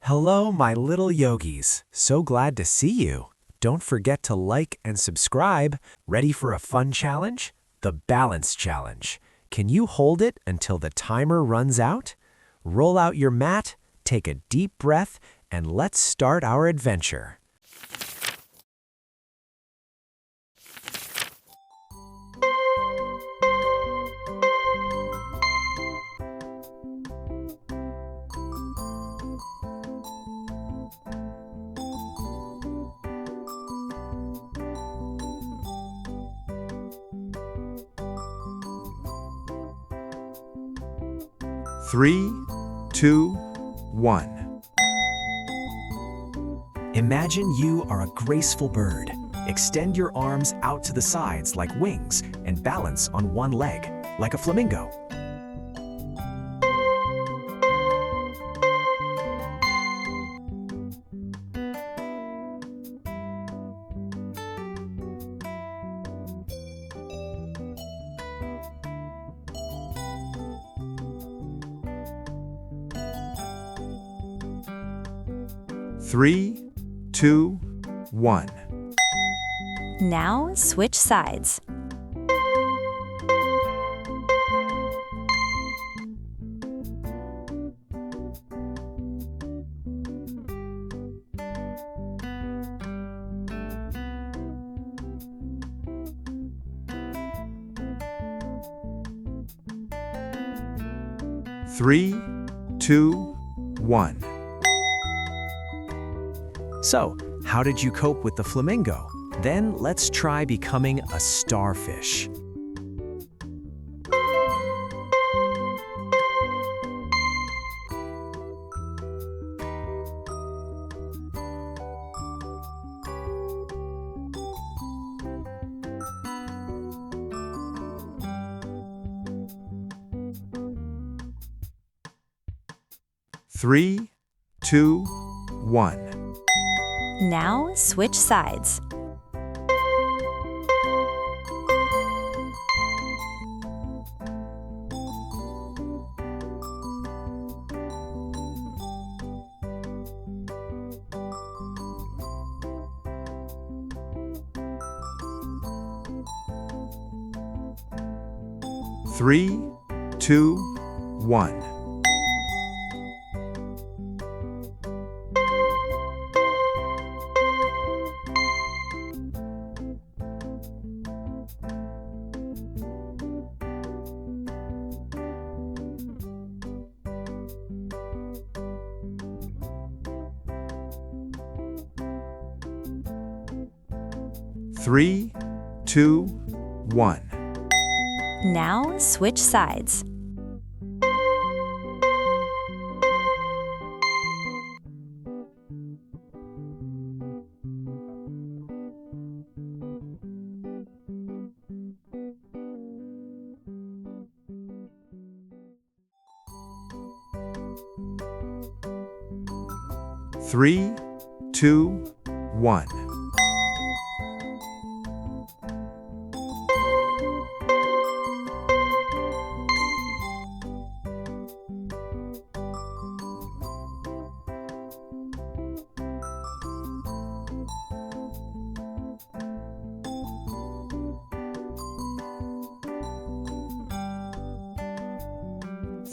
Hello, my little yogis. So glad to see you. Don't forget to like and subscribe. Ready for a fun challenge? The Balance Challenge. Can you hold it until the timer runs out? Roll out your mat, take a deep breath, and let's start our adventure. Three, two, one. Imagine you are a graceful bird. Extend your arms out to the sides like wings and balance on one leg, like a flamingo. Three, two, one. Now switch sides. Three, two, one. So, how did you cope with the flamingo? Then let's try becoming a starfish. Three, two, one. Now switch sides. Three, two, one. Three, two, one. Now switch sides. Three, two, one.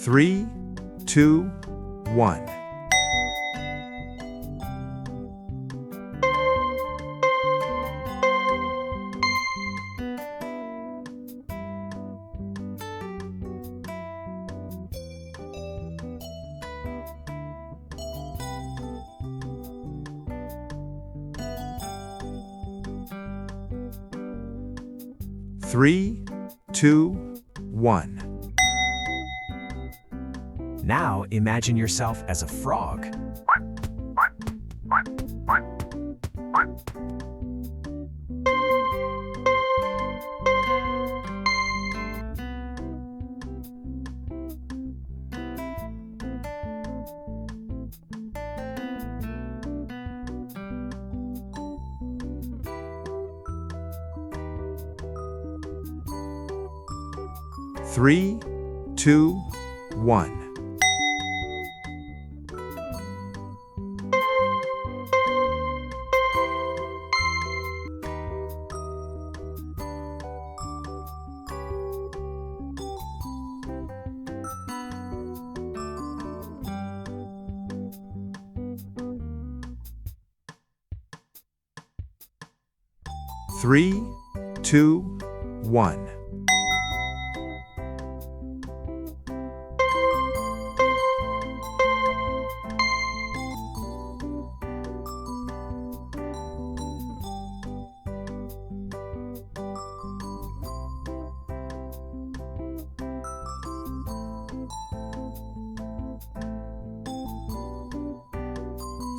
Three, two, one. Three, two, one. Now imagine yourself as a frog. Three, two, one. 3, 2, 1.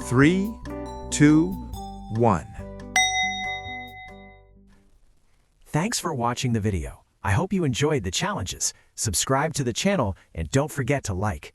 3, 2, 1. Thanks for watching the video. I hope you enjoyed the challenges. Subscribe to the channel and don't forget to like.